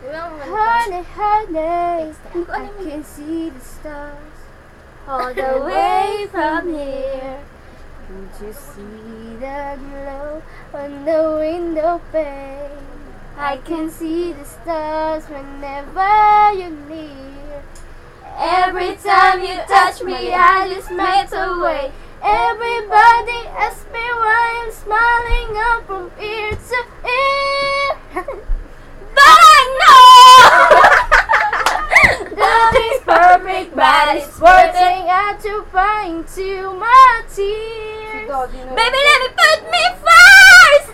Honey, honey, I can see the stars all the way from here. Don't you see the glow on the window pane? I can see the stars whenever you're near. Every time you touch me, I just melt away. Everybody asks me why I'm smiling up from ear to ear. But I know nothing's perfect, but it's working out to find to my tears. Baby, let me put me first.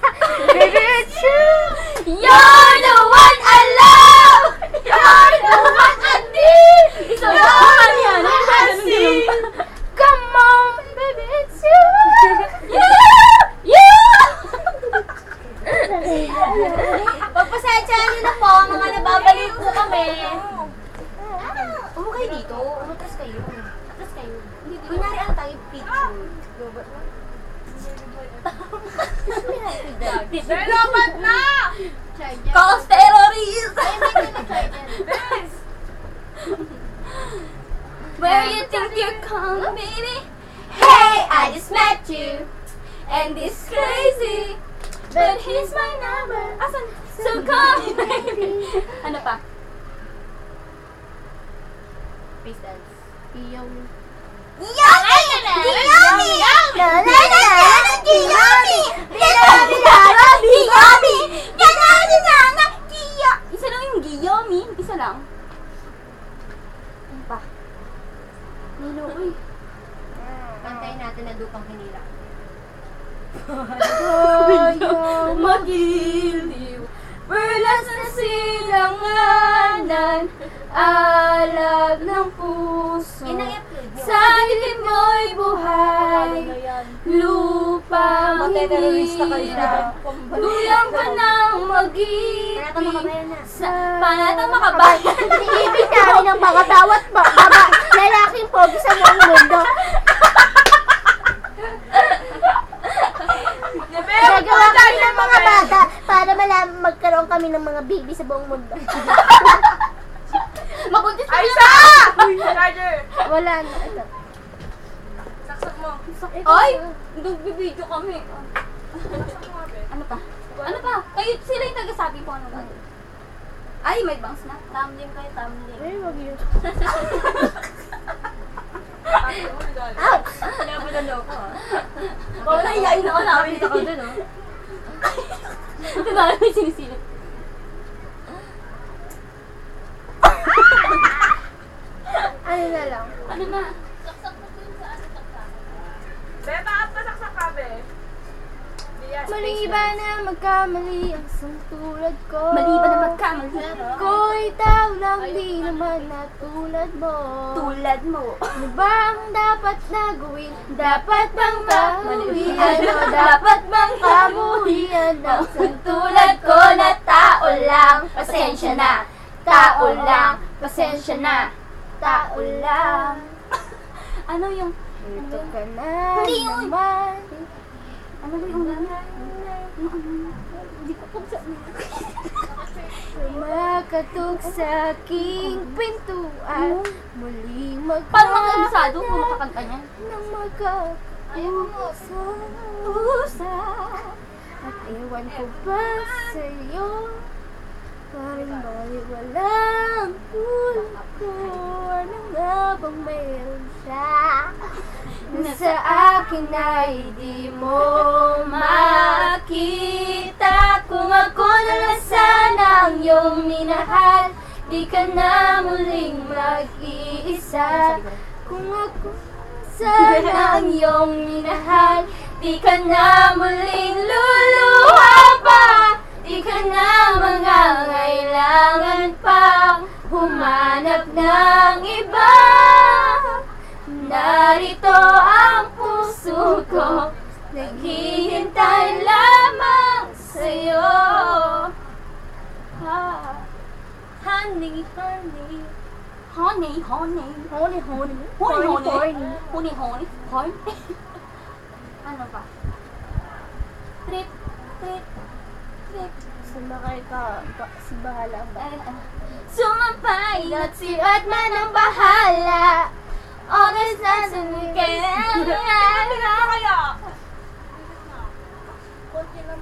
Baby, it's you. You're the one I love. You're the one I need. So you're the one I see. Come on, baby, it's you. You. Pagpasadyahan niyo na po, mga nababaliw po kami. Kayo dito. Atras kayo. Atras kayo. Kunyari ang tayo picture. Dapat na! Cause terrorist! Where you think you're coming, baby? Hey, I just met you. And this crazy, but here's my number. Asan? So call me, baby. Ano pa? Please dance. Yummy. Isa lang yung Giyomi. Isa lang. Ano pa? Nino, uy. Kantayin natin na Dupang Hinila. Ayaw magiliw, perlas na silanganan, alab ng puso. Sa gilid mo'y buhay, lupang hirap. Lulang ka ng mag-ibig, panatang makabayan. Ibig namin ang mga bawat lalaking pogi sa buong mundo. Gagawa kami ng mga bata para magkaroon kami ng mga baby sa buong mundo. Mabuntis ka Aisa! Charger! Wala na. Ito. Saksak mo. Ay! Nagbibideo kami. Saksak mo, be. Ano pa? Ano pa? Kayo, sila yung tagasabi ko ano ba? Ay, may bangs na. Tumbling kayo, tumbling. Ay, wag yun. Ouch! Sinabi na daw ko. Oo, nahiyain ako namin. Nakita ko dun, oh. Ito ba? May sinisilip. Ano na lang? Ano na? Be, bakit pasaksak ka, be? Yes, Mali ba na magkamali ang isang tulad ko? Mali ba na magkamali? Ko'y tao lang, di naman na tulad mo. Tulad mo. Ano ba ang dapat na gawin? Dapat bang kamuhian o dapat bang kamuhian ng isang tulad ko na tao lang? Pasensya na. Tao lang. Pasensya na. Tao lang. Ano yung... Ito ka na naman. Ano ba yung gano'n? Hindi ko kung saan. Makatok sa aking pintuan. Muling Paano makakabisado kung makakanta niya? Nang magkakapusa. At ewan ko ba sa'yo? Parang baliwalang tulad ko. Ano nga bang mayroon siya? Na sa akin ay di mo makita. Kung ako na lang sana ang iyong minahal, di ka na muling mag-iisa. Kung ako sana ang iyong minahal, di ka na muling luluha pa. Di ka na mangangailangan pang humanap ng iba. Narito ang puso ko, naghihintay lamang sa'yo. Honey, honey. Honey, honey. Honey, honey. Honey, honey. Honey, honey. Honey. Ano pa? Trip, trip, trip Sumakay ka, si bahala ba? Sumampay at si Atman ang bahala. Always nice and we can. Kaya. Konti lang.